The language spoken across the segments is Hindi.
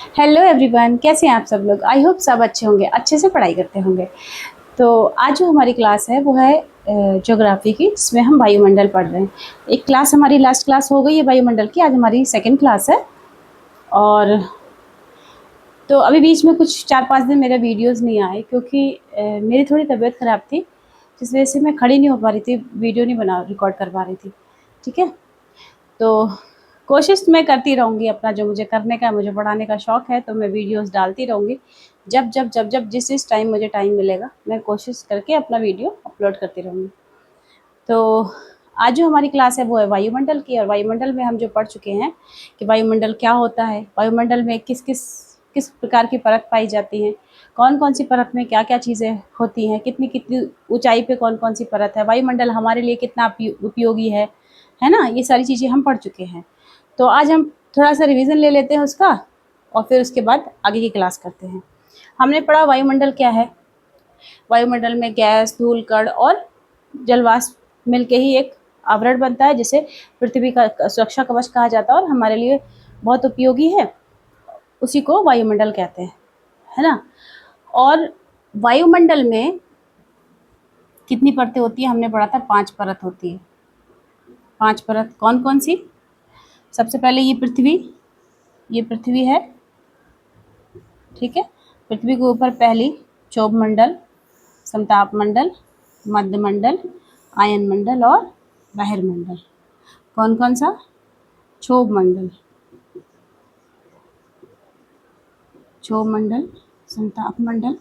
हेलो एवरीवन, कैसे हैं आप सब लोग। आई होप सब अच्छे होंगे, अच्छे से पढ़ाई करते होंगे। तो आज जो हमारी क्लास है वो है ज्योग्राफी की, जिसमें हम वायुमंडल पढ़ रहे हैं। एक क्लास हमारी लास्ट क्लास हो गई है वायुमंडल की, आज हमारी सेकंड क्लास है। और तो अभी बीच में कुछ 4-5 दिन मेरे वीडियोस नहीं आए, क्योंकि मेरी थोड़ी तबीयत ख़राब थी, जिस वजह से मैं खड़ी नहीं हो पा रही थी, वीडियो नहीं बना रिकॉर्ड कर पा रही थी। ठीक है, तो कोशिश मैं करती रहूँगी, अपना जो मुझे करने का, मुझे पढ़ाने का शौक़ है, तो मैं वीडियोस डालती रहूँगी। जब जिस टाइम मुझे टाइम मिलेगा, मैं कोशिश करके अपना वीडियो अपलोड करती रहूँगी। तो आज जो हमारी क्लास है वो है वायुमंडल की, और वायुमंडल में हम जो पढ़ चुके हैं कि वायुमंडल क्या होता है, वायुमंडल में किस प्रकार की परत पाई जाती हैं, कौन कौन सी परत में क्या क्या चीज़ें होती हैं, कितनी कितनी ऊंचाई पे कौन कौन सी परत है, वायुमंडल हमारे लिए कितना उपयोगी है ना। ये सारी चीज़ें हम पढ़ चुके हैं। तो आज हम थोड़ा सा रिवीजन ले लेते हैं उसका, और फिर उसके बाद आगे की क्लास करते हैं। हमने पढ़ा वायुमंडल क्या है। वायुमंडल में गैस, धूल, कण और जलवाष्प मिलके ही एक आवरण बनता है, जिसे पृथ्वी का सुरक्षा कवच कहा जाता है और हमारे लिए बहुत उपयोगी है। उसी को वायुमंडल कहते हैं, है ना। और वायुमंडल में कितनी परतें होती है, हमने पढ़ा था 5 परत होती है। 5 परत कौन कौन सी। सबसे पहले ये पृथ्वी है, ठीक है। पृथ्वी के ऊपर पहली क्षोभ मंडल, समताप मंडल, मध्य मंडल, आयन मंडल और बहिर्मंडल। कौन कौन सा। क्षोभ मंडल, समताप मंडल,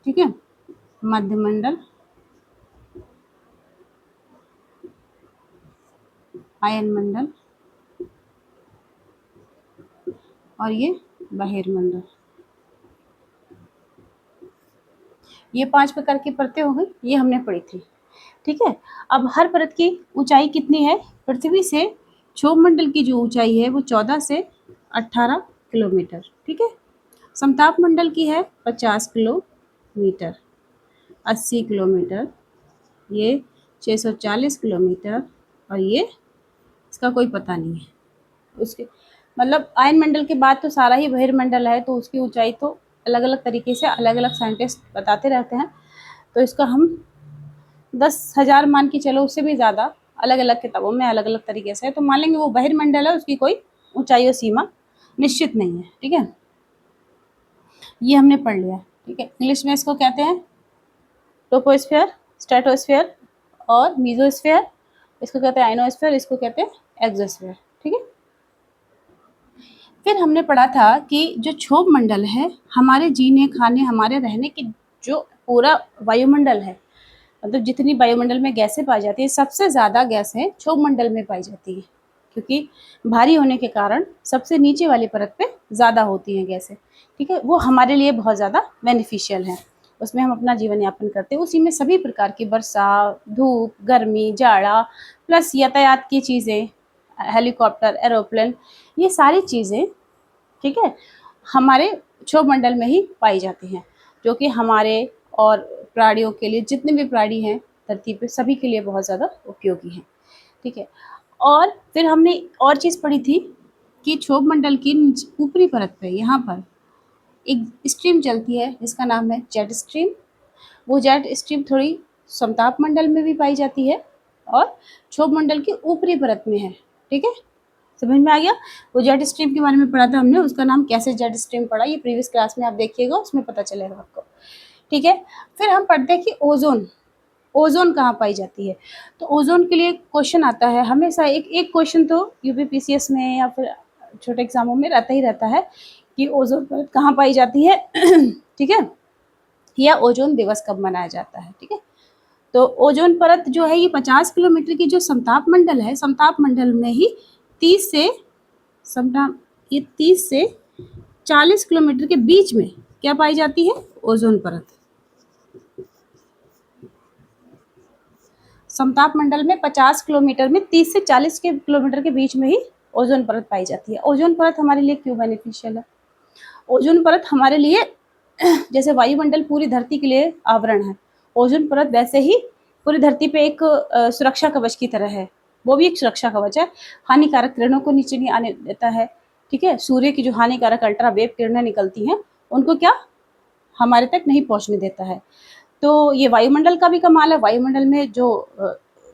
ठीक है, मध्य मंडल, आयन मंडल और ये बहिर्मंडल। ये 5 प्रकार की परतें हो गई, ये हमने पढ़ी थी, ठीक है। अब हर परत की ऊंचाई कितनी है। पृथ्वी से क्षोभ मंडल की जो ऊंचाई है वो 14 से 18 किलोमीटर, ठीक है। समताप मंडल की है 50 किलोमीटर, 80 किलोमीटर, ये 640 किलोमीटर, और ये इसका कोई पता नहीं है। उसके मतलब आयन मंडल के बाद तो सारा ही बहिर्मंडल है, तो उसकी ऊंचाई तो अलग अलग तरीके से अलग अलग साइंटिस्ट बताते रहते हैं। तो इसका हम 10,000 मान के चलो, उससे भी ज़्यादा अलग अलग किताबों में अलग अलग तरीके से है, तो मान लेंगे वो बहिर्मंडल है, उसकी कोई ऊंचाई और सीमा निश्चित नहीं है, ठीक है। ये हमने पढ़ लिया, ठीक है। इंग्लिश में इसको कहते हैं ट्रोपोस्फीयर, स्ट्रेटोस्फीयर और मीजोस्फीयर। इसको कहते हैं आइनोस्फीयर, इसको कहते हैं एक्सोस्फीयर, ठीक है। फिर हमने पढ़ा था कि जो क्षोभ मंडल है, हमारे जीने खाने, हमारे रहने की जो पूरा वायुमंडल है, मतलब जितनी वायुमंडल में गैसें पाई जाती है, सबसे ज़्यादा गैसें क्षोभ मंडल में पाई जाती है, क्योंकि भारी होने के कारण सबसे नीचे वाली परत पे ज़्यादा होती हैं गैसें, ठीक है। वो हमारे लिए बहुत ज़्यादा बेनिफिशियल है, उसमें हम अपना जीवन यापन करते हैं। उसी में सभी प्रकार की वर्षा, धूप, गर्मी, जाड़ा, प्लस यातायात की चीज़ें, हेलीकॉप्टर, एरोप्लेन, ये सारी चीज़ें, ठीक है, हमारे क्षोभ मंडल में ही पाई जाती हैं, जो कि हमारे और प्राणियों के लिए, जितने भी प्राणी हैं धरती पे, सभी के लिए बहुत ज़्यादा उपयोगी हैं, ठीक है। और फिर हमने और चीज़ पढ़ी थी कि क्षोभ मंडल की ऊपरी परत पे यहाँ पर एक स्ट्रीम चलती है, जिसका नाम है जेट स्ट्रीम। वो जेट स्ट्रीम थोड़ी समताप मंडल में भी पाई जाती है और क्षोभ मंडल की ऊपरी परत में है, ठीक है। समझ में आ गया। वो जेट स्ट्रीम के बारे में पढ़ा था हमने, उसका नाम कैसे जेट स्ट्रीम पढ़ा, ये प्रीवियस क्लास में आप देखिएगा, उसमें पता चलेगा आपको, ठीक है। फिर हम पढ़ते हैं कि ओजोन कहाँ पाई जाती है। तो ओजोन के लिए क्वेश्चन आता है हमेशा, एक क्वेश्चन तो यूपीपीसीएस में या फिर छोटे एग्जामों में रहता ही रहता है कि ओजोन परत कहाँ पाई जाती है, ठीक है, या ओजोन दिवस कब मनाया जाता है, ठीक है। तो ओजोन परत जो है, ये 50 किलोमीटर की जो समताप मंडल है, समताप मंडल में ही 30 से समताप ये 30 से 40 किलोमीटर के बीच में क्या पाई जाती है, ओजोन परत। समताप मंडल में 50 किलोमीटर में 30 से 40 किलोमीटर के बीच में ही ओजोन परत पाई जाती है। ओजोन परत हमारे लिए क्यों बेनिफिशियल है। ओजोन परत हमारे लिए जैसे वायुमंडल पूरी धरती के लिए आवरण है, ओजोन परत वैसे ही पूरी धरती पे एक सुरक्षा कवच की तरह है, वो भी एक सुरक्षा कवच है, हानिकारक किरणों को नीचे नहीं आने देता है, ठीक है। सूर्य की जो हानिकारक अल्ट्रावेव किरणें निकलती हैं उनको क्या हमारे तक नहीं पहुंचने देता है। तो ये वायुमंडल का भी कमाल है, वायुमंडल में जो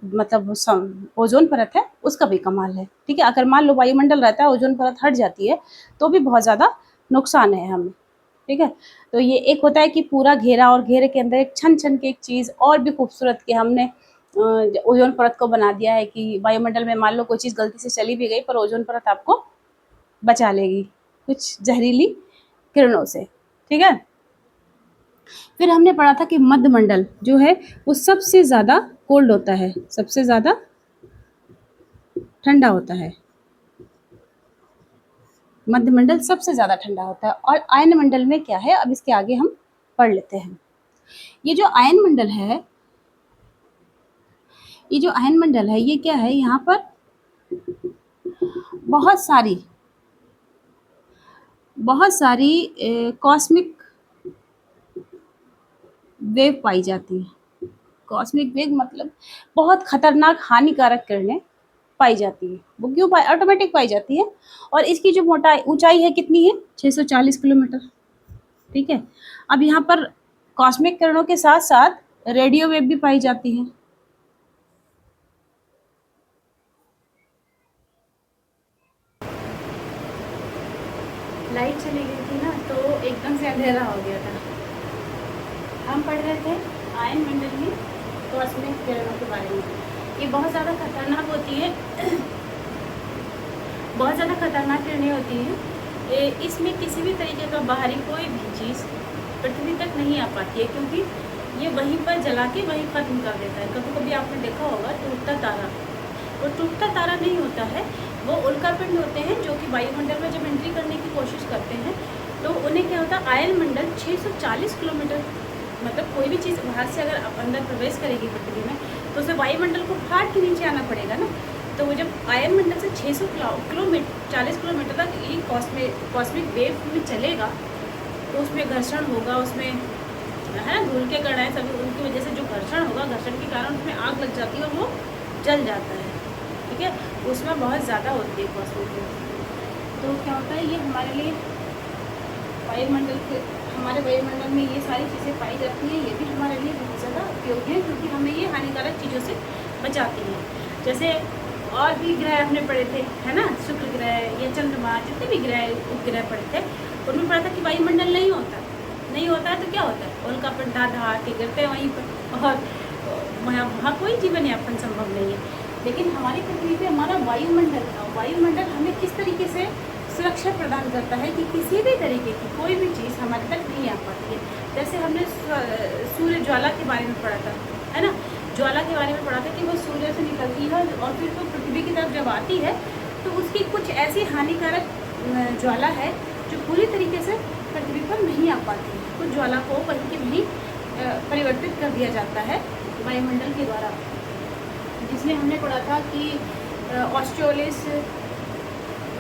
मतलब ओजोन परत है उसका भी कमाल है, ठीक है। अगर मान लो वायुमंडल रहता है, ओजोन परत हट जाती है तो भी बहुत ज़्यादा नुकसान है हमें, ठीक है। तो ये एक होता है कि पूरा घेरा, और घेरे के अंदर एक छन छन के एक चीज़ और भी खूबसूरत कि हमने ओजोन परत को बना दिया है कि वायुमंडल में मान लो कोई चीज़ गलती से चली भी गई पर ओजोन परत आपको बचा लेगी कुछ जहरीली किरणों से, ठीक है। फिर हमने पढ़ा था कि मध्य मंडल जो है वो सबसे ज़्यादा कोल्ड होता है, सबसे ज़्यादा ठंडा होता है। मध्य मंडल सबसे ज़्यादा ठंडा होता है। और आयन मंडल में क्या है, अब इसके आगे हम पढ़ लेते हैं। ये जो आयन मंडल है, ये जो आयन मंडल है ये क्या है, यहाँ पर बहुत सारी कॉस्मिक वेव पाई जाती है। कॉस्मिक वेव मतलब बहुत खतरनाक हानिकारक किरणें पाई जाती है। वो क्यों ऑटोमेटिक पाई जाती है, और इसकी जो मोटाई ऊंचाई है कितनी है, 640 किलोमीटर, ठीक है। अब यहाँ पर कॉस्मिक किरणों के साथ साथ रेडियो वेव भी पाई जाती है। लाइट चली गई थी ना तो एकदम से अंधेरा हो गया था। हम पढ़ रहे थे आयन मंडल में कॉस्मिक किरणों के बारे में। ये बहुत ज़्यादा खतरनाक होती है, बहुत ज़्यादा खतरनाक किरणें होती हैं। इसमें किसी भी तरीके का बाहरी कोई भी चीज़ पृथ्वी तक नहीं आ पाती है, क्योंकि ये वहीं पर जला के वहीं ख़त्म कर देता है। कभी कभी आपने देखा होगा टूटता तारा, वो टूटता तारा नहीं होता है, वो उल्कापिंड होते हैं जो कि वायुमंडल में जब एंट्री करने की कोशिश करते हैं तो उन्हें क्या होता है, आयन मंडल 640 किलोमीटर, मतलब कोई भी चीज़ बाहर से अगर अंदर प्रवेश करेगी पृथ्वी में तो उसे वायुमंडल को फाड़ के नीचे आना पड़ेगा ना। तो वो जब आयन मंडल से 600 किलोमीटर 40 किलोमीटर तक ये कॉस्मिक वेव में चलेगा तो उसमें घर्षण होगा, उसमें है ना धूल के कण हैं सभी, उनकी वजह से जो घर्षण होगा, घर्षण के कारण उसमें आग लग जाती है और वो जल जाता है, ठीक है। उसमें बहुत ज़्यादा होती है कॉस्मिक वेव। तो क्या होता है, ये हमारे लिए हमारे वायुमंडल में ये सारी चीज़ें पाई जाती हैं, ये भी हमारे लिए बहुत ज़्यादा उपयोगी है क्योंकि हमें ये हानिकारक चीज़ों से बचाती हैं। जैसे और भी ग्रह हमने पढ़े थे, है ना, शुक्र ग्रह या चंद्रमा, जितने भी ग्रह उपग्रह पढ़े थे उनमें पढ़ा था कि वायुमंडल नहीं होता है तो क्या होता है, उल्कापिंड धा के गिरते हैं वहीं पर, और वहाँ कोई जीवन यापन संभव नहीं है। लेकिन हमारी पृथ्वी पे हमारा वायुमंडल हमें किस तरीके से सुरक्षा प्रदान करता है कि किसी भी तरीके की कोई भी चीज़ हमारे तक नहीं आ पाती है। जैसे हमने सूर्य ज्वाला के बारे में पढ़ा था, है ना, ज्वाला के बारे में पढ़ा था कि वो सूर्य से निकलती है और फिर वो पृथ्वी की तरफ जब आती है तो उसकी कुछ ऐसी हानिकारक ज्वाला है जो पूरी तरीके से पृथ्वी पर नहीं आ पाती है। कुछ ज्वाला को वहीं के वहीं परिवर्तित कर दिया जाता है वायुमंडल के द्वारा, जिसमें हमने पढ़ा था कि ऑस्ट्रेलिस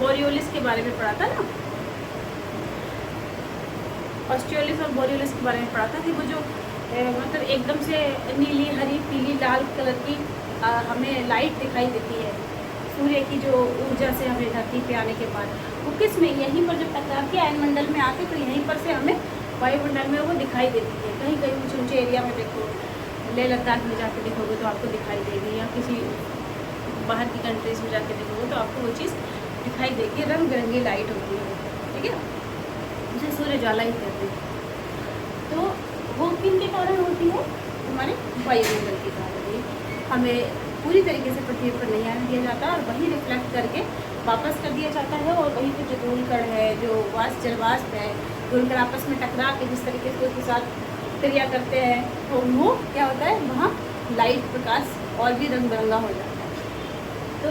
बोरियोलिस के बारे में पढ़ा था ना, ऑस्ट्रेलिस और बोरियोलिस के बारे में पढ़ा था कि वो जो मतलब एकदम से नीली, हरी, पीली, लाल कलर की हमें लाइट दिखाई देती है सूर्य की जो ऊर्जा से हमें धरती पे आने के बाद, वो किस में, यहीं पर जब टकरा के आयनमंडल में आके तो यहीं पर से हमें वायुमंडल में वो दिखाई देती है। कहीं कहीं ऊँचे ऊँचे एरिया में देखो, लेह लद्दाख में जाके देखोगे तो आपको दिखाई देगी, या किसी बाहर की कंट्रीज में जाके देखोगे तो आपको वो चीज़ दिखाई देगी, रंग बिरंगी लाइट होती है, ठीक है, उसे सूर्य ज्वाला ही कहते हैं। तो वो किन के कारण होती है, हमारे वायुमंडल के कारण। हमें पूरी तरीके से पृथ्वी पर नहीं आने दिया जाता और वही रिफ्लेक्ट करके वापस कर दिया जाता है, और वहीं पर जो धूलकण है, जो जलवाष्प है, धूलकण आपस में टकरा के जिस तरीके से उसके साथ क्रिया करते हैं तो वो क्या होता है, वहाँ लाइट प्रकाश और भी रंग बिरंगा हो जाता है। तो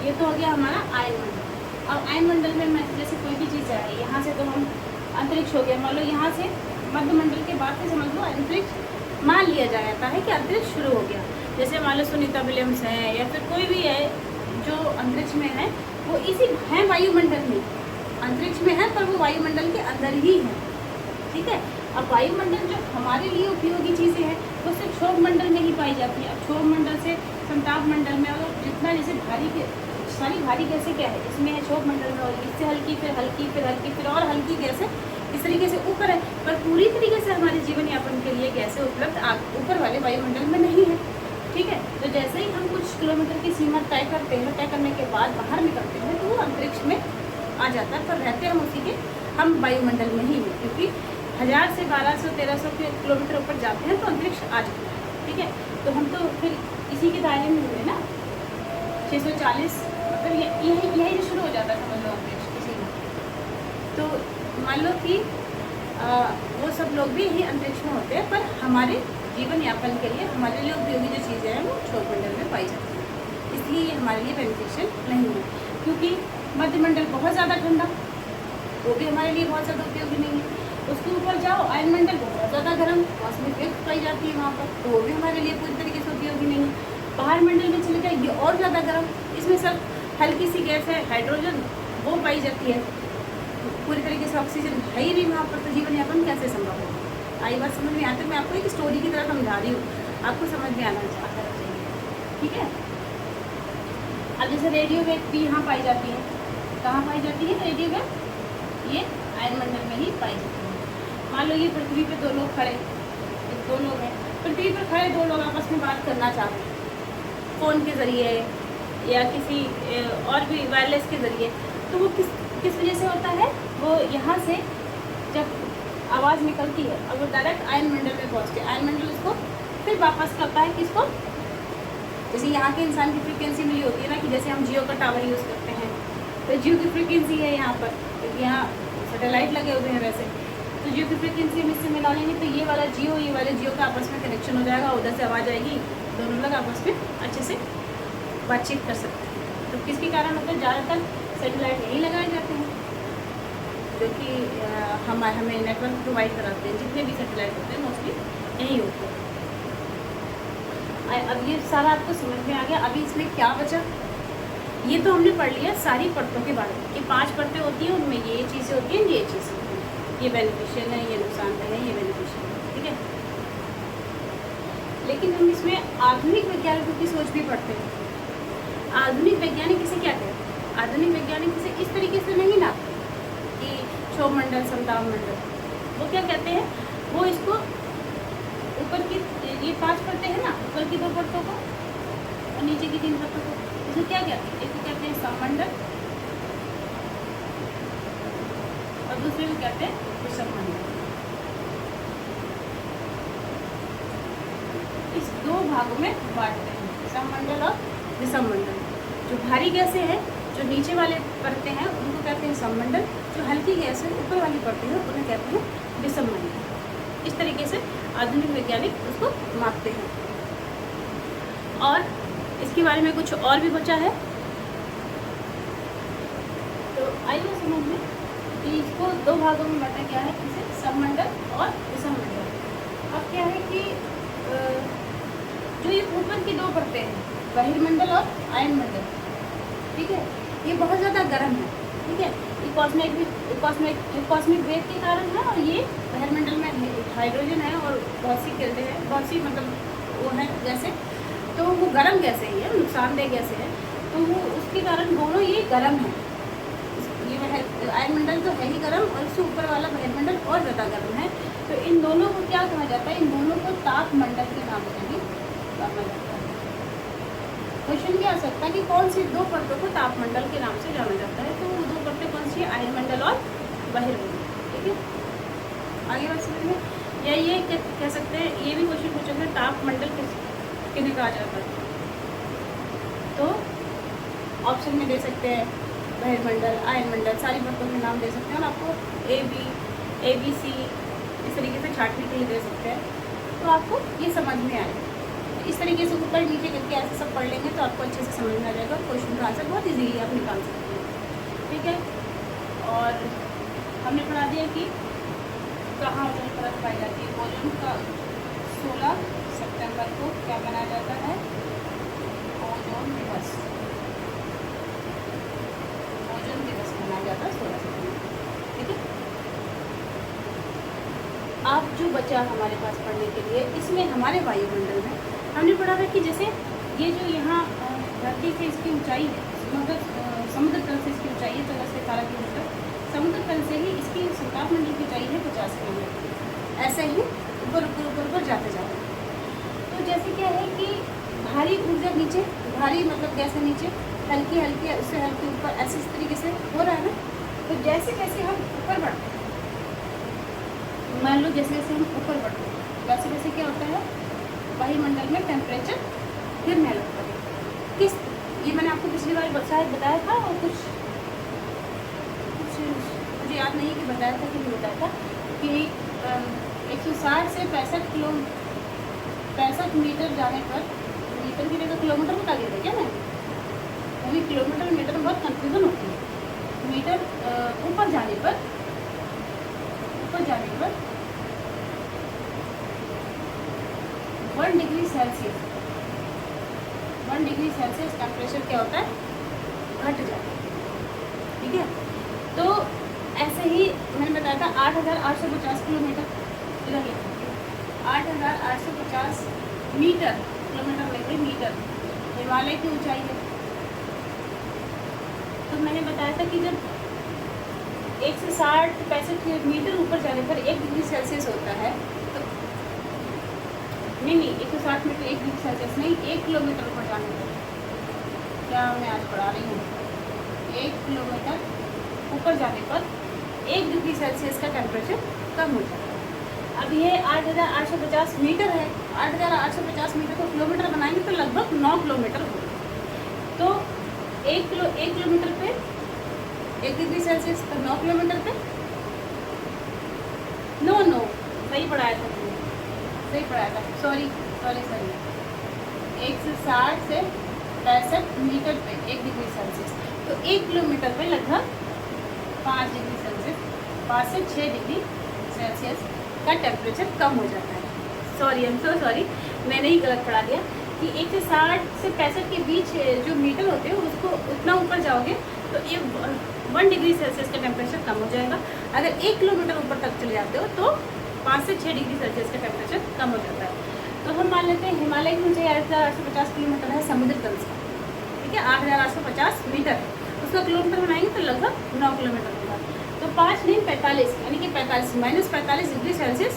ये तो हो गया हमारा आयनमंडल। अब आयनमंडल में जैसे कोई भी चीज़ है, यहाँ से तो हम अंतरिक्ष हो गया, मान लो यहाँ से मध्यमंडल के बाद से समझ लो अंतरिक्ष मान लिया जाता है कि अंतरिक्ष शुरू हो गया। जैसे मान लो सुनीता विलियम्स है या फिर कोई भी है जो अंतरिक्ष में है, वो इसी है वायुमंडल में, अंतरिक्ष में है पर वो वायुमंडल के अंदर ही है, ठीक है। अब वायुमंडल जो हमारे लिए उपयोगी चीज़ें हैं वो सिर्फ क्षोभ मंडल में ही पाई जाती है। अब क्षोभ मंडल से संताप मंडल में और जितना जैसे सारी भारी गैसें क्या है इसमें है, क्षोभ मंडल में, और इससे हल्की, फिर हल्की, फिर हल्की, फिर और हल्की गैसें इस तरीके से ऊपर है। पर पूरी तरीके से हमारे जीवन यापन के लिए गैसें उपलब्ध ऊपर वाले वायुमंडल में नहीं है। ठीक है, तो जैसे ही हम कुछ किलोमीटर की सीमा तय करते हैं, तय करने के बाद बाहर निकलते हैं तो वो अंतरिक्ष में आ जाता है, पर रहते हम उसी के, हम वायुमंडल में ही हैं, क्योंकि 1000 से 1200 1300 किलोमीटर ऊपर जाते हैं तो अंतरिक्ष आ जाता है। ठीक है, तो हम तो फिर इसी के दायरे में हुए ना, 640 मतलब यही शुरू हो जाता है, समझ लो अंतरिक्ष इसी में। तो मान लो कि वो सब लोग भी यही अंतरिक्ष में होते हैं, पर हमारे जीवन यापन के लिए हमारे लिए उपयोगी जो चीज़ें हैं वो क्षोभमंडल में पाई जाती हैं, इसलिए ये हमारे लिए बेनिफिशियल नहीं है। क्योंकि मध्यमंडल बहुत ज़्यादा ठंडा, वो भी हमारे लिए बहुत ज़्यादा उपयोगी नहीं है। उसके ऊपर जाओ आयनमंडल, बहुत ज़्यादा गर्म, मौसमी वेग पाई जाती है वहाँ पर, तो वो भी हमारे लिए पूरी तरीके से उपयोगी नहीं है। बाहर मंडल में चले जाए, ये और ज़्यादा गर्म, इसमें सब हल्की सी गैस है हाइड्रोजन, वो पाई जाती है, पूरी तरीके से ऑक्सीजन है ही नहीं वहाँ पर, तो जीवन यापन कैसे संभव होगा। आई बात समझ में आती है? मैं आपको एक स्टोरी की तरह समझा रही हूँ, आपको समझ में आना चाहिए। ठीक है, अब जैसे रेडियो वेव भी यहाँ पाई जाती है, कहाँ पाई जाती है रेडियो वेव? ये आयनमंडल में ही पाई जाती है। मान लो ये पृथ्वी पे दो लोग खड़े, दो लोग हैं पृथ्वी पर खड़े, दो लोग आपस में बात करना चाहते हैं फ़ोन के ज़रिए या किसी और भी वायरलेस के ज़रिए, तो वो किस वजह से होता है? वो यहाँ से जब आवाज़ निकलती है और वो डायरेक्ट आयनमंडल में पहुँचती है, आयनमंडल उसको फिर वापस करता है किसको? जैसे यहाँ के इंसान की फ्रिक्वेंसी मिली होती है ना, कि जैसे हम जियो का टावर यूज़ करते हैं, तो जियो की फ्रिक्वेंसी है यहाँ पर, क्योंकि यहाँ सैटेलाइट लगे हुए हैं वैसे, तो जियो की फ्रिक्वेंसी हम इससे मिला लेंगे, तो ये वाला जियो का आपस में कनेक्शन हो जाएगा, उधर से आवाज़ आएगी, दोनों लोग आपस में अच्छे से बातचीत कर सकते हैं। तो किसके कारण होता है? ज़्यादातर सैटेलाइट यहीं लगाए जाते हैं, जो कि हमें नेटवर्क प्रोवाइड कराते हैं, जितने भी सैटेलाइट होते हैं मोस्टली यहीं होते हैं। अब ये सारा आपको समझ में आ गया। अभी इसमें क्या बचा? ये तो हमने पढ़ लिया सारी परतों के बारे में, कि 5 परतें होती हैं, उनमें ये चीज़ें होती हैं, ये चीज़ें होती हैं, ये बेनिफिशियल है, ये नुकसानदेह है, ये बेनिफिशियल है। ठीक है, लेकिन हम इसमें आधुनिक वैज्ञानिकों की सोच भी पढ़ते हैं। आधुनिक वैज्ञानिक इसे क्या कहते हैं? आधुनिक वैज्ञानिक इसे इस तरीके से नहीं ना कि क्षोभ मंडल, संताप मंडल, वो क्या कहते हैं? वो इसको ऊपर की ये 5 परतें हैं ना, ऊपर की 2 परतों को और नीचे की 3 परतों को, इसको क्या कहते हैं? एक को कहते हैं सममंडल और दूसरे को कहते हैं विषममंडल। इस 2 भागों में बांटते हैं, सममंडल और विषममंडल। जो भारी गैसें हैं, जो नीचे वाले परतें हैं, उनको कहते हैं सममंडल, जो हल्की गैस है ऊपर वाली परतें हैं उन्हें कहते हैं विषममंडल। इस तरीके से आधुनिक वैज्ञानिक उसको मापते हैं। और इसके बारे में कुछ और भी बचा है, तो आइए समझ में कि इसको 2 भागों में बांटा गया है, इसे सममंडल और विषममंडल। अब क्या है कि जो ये ऊपर की 2 परतें हैं, बहिर्मंडल और आयनमंडल, ठीक है, ये बहुत ज़्यादा गर्म है। ठीक है, ये कॉस्मिक वेव के कारण है, और ये बहिर्मंडल में हाइड्रोजन है और बहुत सी कहते हैं, बहुत सी मतलब वो है गैसें, तो वो गर्म गैसें ही है, नुकसानदेह गैसें हैं, तो वो उसके कारण दोनों ये गर्म है। ये आयनमंडल तो है ही गर्म, और इससे ऊपर वाला बहिर्मंडल और ज़्यादा गर्म है, तो इन दोनों को क्या कहा जाता है? इन दोनों को तापमंडल के नाम से भी जाना जाता है। क्वेश्चन क्या आ सकता है कि कौन सी 2 परतों को तापमंडल के नाम से जाना जाता है? तो वो 2 परतें कौन सी है? आयनमंडल और बहिर्मंडल। ठीक है, आगे बात समझ में? या ये कह सकते हैं, ये भी क्वेश्चन पूछ सकते हैं, तापमंडल किन्हें कहा जाता है? तो ऑप्शन में दे सकते हैं बहिर्मंडल, आयनमंडल, सारी परतों के नाम दे सकते हैं, और आपको A B C इस तरीके से छाटने के लिए दे सकते हैं, तो आपको ये समझ में आएगा। इस तरीके से ऊपर नीचे करके ऐसे सब पढ़ लेंगे तो आपको अच्छे से समझ में आ जाएगा, और क्वेश्चन का आंसर बहुत इजीली आप निकाल सकते हैं। ठीक है, और हमने पढ़ा दिया कि कहाँ ओजोन परत पाई जाती है। ओजोन का 16 सितंबर को क्या मनाया जाता है? ओजोन दिवस। ओजोन दिवस मनाया जाता है 16 सितंबर। ठीक है, अब जो बचा हमारे पास पढ़ने के लिए, इसमें हमारे वायुमंडल में हमने पढ़ा था कि जैसे ये जो यहाँ धरती से इसकी ऊंचाई है, समुद्र तल से इसकी ऊंचाई है 14 से 18 किलोमीटर। समुद्र तल से ही इसकी सौताप मंडल की ऊंचाई है 50 किलोमीटर। ऐसे ही ऊपर ऊपर ऊपर ऊपर जाते जाते, तो जैसे क्या है कि भारी ऊर्जा नीचे, भारी मतलब गैस है नीचे, हल्की हल्की उससे हल्की ऊपर, ऐसे इस तरीके से हो रहा है ना। तो जैसे जैसे हम ऊपर बढ़ते हैं, मान लो जैसे जैसे हम ऊपर बढ़ते हैं, वैसे वैसे क्या होता है, वायुमंडल में टेम्परेचर गिरने लगता है। किस, ये मैंने आपको पिछली बार शायद बताया था, और कुछ मुझे याद नहीं कि बताया था कि नहीं बताया था, कि 160 से 65 मीटर जाने पर, मीटर की जगह किलोमीटर बता दिया था क्या मैं, अभी किलोमीटर मीटर में बहुत कंफ्यूजन होती है। मीटर ऊपर जाने पर 1 degree Celsius, 1 degree Celsius temperature क्या होता है, घट जाता है। ठीक है, तो ऐसे ही मैंने बताया था 8,850 किलोमीटर, इधर लिखा 8,850 मीटर, किलोमीटर लेके मीटर हिमालय की ऊंचाई है। तो मैंने बताया था कि जब 160-65 मीटर ऊपर जाने पर 1 डिग्री सेल्सियस होता है, तो नहीं 160 मीटर 1 डिग्री सेल्सियस नहीं, 1 किलोमीटर ऊपर जाने पर, क्या मैं आज पढ़ा रही हूँ, 1 किलोमीटर ऊपर जाने पर 1 डिग्री सेल्सियस का टेम्परेचर कम हो जाता है। अब ये 8,850 मीटर है, 8,850 मीटर को किलोमीटर बनाएंगे तो लगभग 9 किलोमीटर होगा। तो 1 किलोमीटर पे 1 डिग्री सेल्सियस, तो 9 किलोमीटर पे नो सही पढ़ाया था तुमने, सही पढ़ाया था, सॉरी 160 से 65 मीटर पे 1 डिग्री सेल्सियस, तो 1 किलोमीटर पे लगभग 5 डिग्री सेल्सियस, 5 से 6 डिग्री सेल्सियस का टेम्परेचर कम हो जाता है। Sorry, I am so sorry, मैंने ही गलत पढ़ा दिया कि 160 से 65 के बीच जो मीटर होते हैं उसको उतना ऊपर जाओगे तो ये 1 डिग्री सेल्सियस का टेम्परेचर कम हो जाएगा। अगर 1 किलोमीटर ऊपर तक चले जाते हो तो 5 से 6 डिग्री सेल्सियस का टेम्परेचर कम हो जाता है। तो हम मान लेते हैं हिमालय की ऊंचाई 8,850 किलोमीटर है समुद्र तल से, ठीक है, 8,850 मीटर, उसका किलोमीटर बनाएंगे तो लगभग 9 किलोमीटर होगा। तो 5 नहीं 45, यानी कि 45 डिग्री सेल्सियस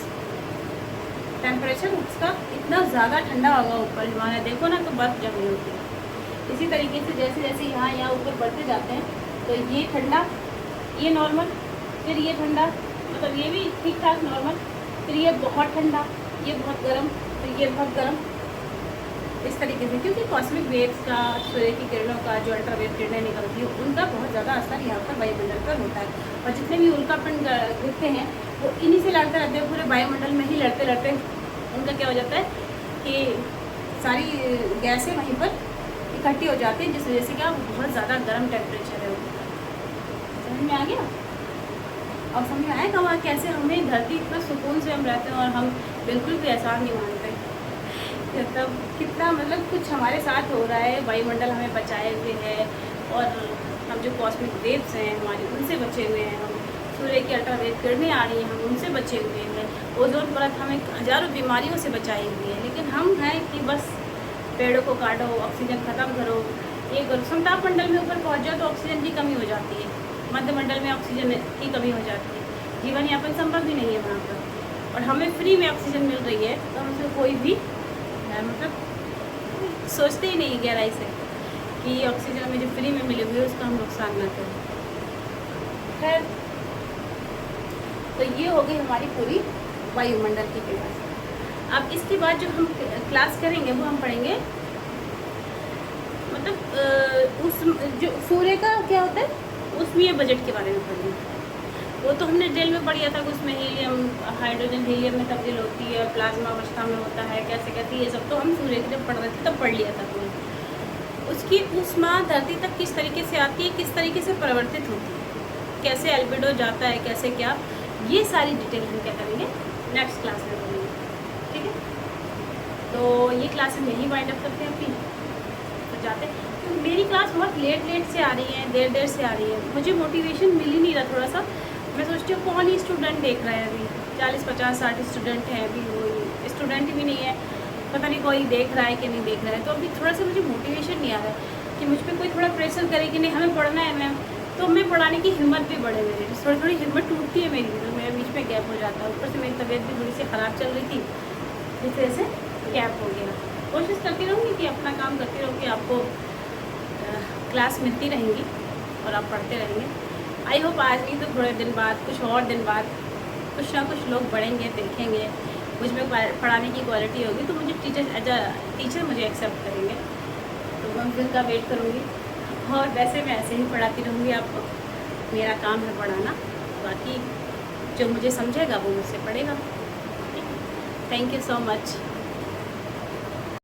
टेम्परेचर उसका इतना ज़्यादा ठंडा होगा ऊपर हिमालय, देखो ना, तो बर्फ़ जमी होती है। इसी तरीके से जैसे जैसे यहाँ ऊपर बढ़ते जाते हैं तो ये ठंडा, ये नॉर्मल, फिर ये ठंडा, मतलब ये भी ठीक ठाक नॉर्मल, फिर ये बहुत ठंडा, ये बहुत गर्म, फिर ये बहुत गर्म, इस तरीके से। क्योंकि कॉस्मिक वेव्स का, सूर्य की किरणों का जो अल्ट्रावेव किरणें निकलती है उनका बहुत ज़्यादा असर यहाँ पर वायुमंडल पर होता है, और जितने भी उल्कापिंड गिरते हैं वो इन्हीं से लड़ते रहते हैं, पूरे वायुमंडल में ही लड़ते लड़ते उनका क्या हो जाता है कि सारी गैसें वहीं पर इकट्ठी हो जाती है, जिस वजह से क्या बहुत ज़्यादा गर्म टेम्परेचर है वो। समझ में आ गया? और समझ में आएगा वहाँ कैसे हमें धरती इतना सुकून से हम रहते हैं और हम बिल्कुल भी एहसान नहीं मानते, तब कितना मतलब कुछ हमारे साथ हो रहा है, वायुमंडल हमें बचाए हुए है, और हम जो कॉस्मिक वेव्स हैं हमारी उनसे बचे हुए हैं, हम सूर्य की अल्ट्रावेव किरणें आ रही हैं हम उनसे बचे हुए हैं, ओजोन परत हमें हज़ारों बीमारियों से बचाई हुई है। लेकिन हम हैं कि बस पेड़ों को काटो, ऑक्सीजन ख़त्म करो, ये करो। समताप मंडल में ऊपर पहुँच जाओ तो ऑक्सीजन की कमी हो जाती है, मध्य मंडल में ऑक्सीजन की कमी हो जाती है, जीवन यापन संभव भी नहीं है वहाँ पर, और हमें फ्री में ऑक्सीजन मिल रही है, तो हमसे कोई भी मतलब सोचते ही नहीं गहराई से कि ऑक्सीजन हमें जो फ्री में मिले हुए उसका हम नुकसान ना करें। खैर, तो ये हो गई हमारी पूरी वायुमंडल की क्लास। अब इसके बाद जो हम क्लास करेंगे वो हम पढ़ेंगे मतलब उस जो सूर्य का क्या होता है उसमें बजट के बारे में पढ़ेंगे। वो तो हमने डिटेल में पढ़िया था कि उसमें हीलियम, हाइड्रोजन हीलियम में तब्दील होती है, प्लाज्मा अवस्था में होता है, कैसे कैसे, ये सब तो हम सूर्य की जब पढ़ रहे थे तब पढ़ लिया था हमने। उसकी ऊष्मा धरती तक किस तरीके से आती है, किस तरीके से परिवर्तित होती है, कैसे एल्बिडो जाता है, कैसे क्या, ये सारी डिटेल हम क्या करेंगे नेक्स्ट क्लास में पढ़ेंगे, ठीक है। तो ये क्लास हम यहीं वाइंड अप करते हैं अपनी, तो जाते हैं। तो मेरी क्लास बहुत लेट से आ रही है, देर से आ रही है, मुझे मोटिवेशन मिल ही नहीं रहा थोड़ा सा। मैं सोचती हूँ कौन ही स्टूडेंट देख रहा है, अभी 40, 50, 60 स्टूडेंट हैं, अभी वो स्टूडेंट भी नहीं है, पता नहीं कोई देख रहा है कि नहीं देख रहा है। तो अभी थोड़ा सा मुझे मोटिवेशन नहीं आ रहा है कि मुझ पर कोई थोड़ा प्रेशर करे कि नहीं हमें पढ़ना है मैम, तो मैं पढ़ाने की हिम्मत भी बढ़े मेरी, थोड़ी थोड़ी हिम्मत टूटती है मेरी, तो मेरे बीच में गैप हो जाता है। ऊपर से मेरी तबीयत भी थोड़ी सी ख़राब चल रही थी, इस वजह से गैप हो गया। कोशिश करती रहूँगी कि अपना काम करती रहूँगी, आपको क्लास मिलती रहेंगी और आप पढ़ते रहेंगे। आई होप आज नहीं तो थोड़े दिन बाद, कुछ और दिन बाद कुछ ना कुछ लोग बढ़ेंगे, देखेंगे मुझ में पढ़ाने की क्वालिटी होगी तो मुझे टीचर मुझे एक्सेप्ट करेंगे, तो मैं उनका वेट करूँगी। और वैसे मैं ऐसे ही पढ़ाती रहूँगी आपको, मेरा काम है पढ़ाना, बाकी जो मुझे समझेगा वो मुझसे पढ़ेगा। Thank you so much.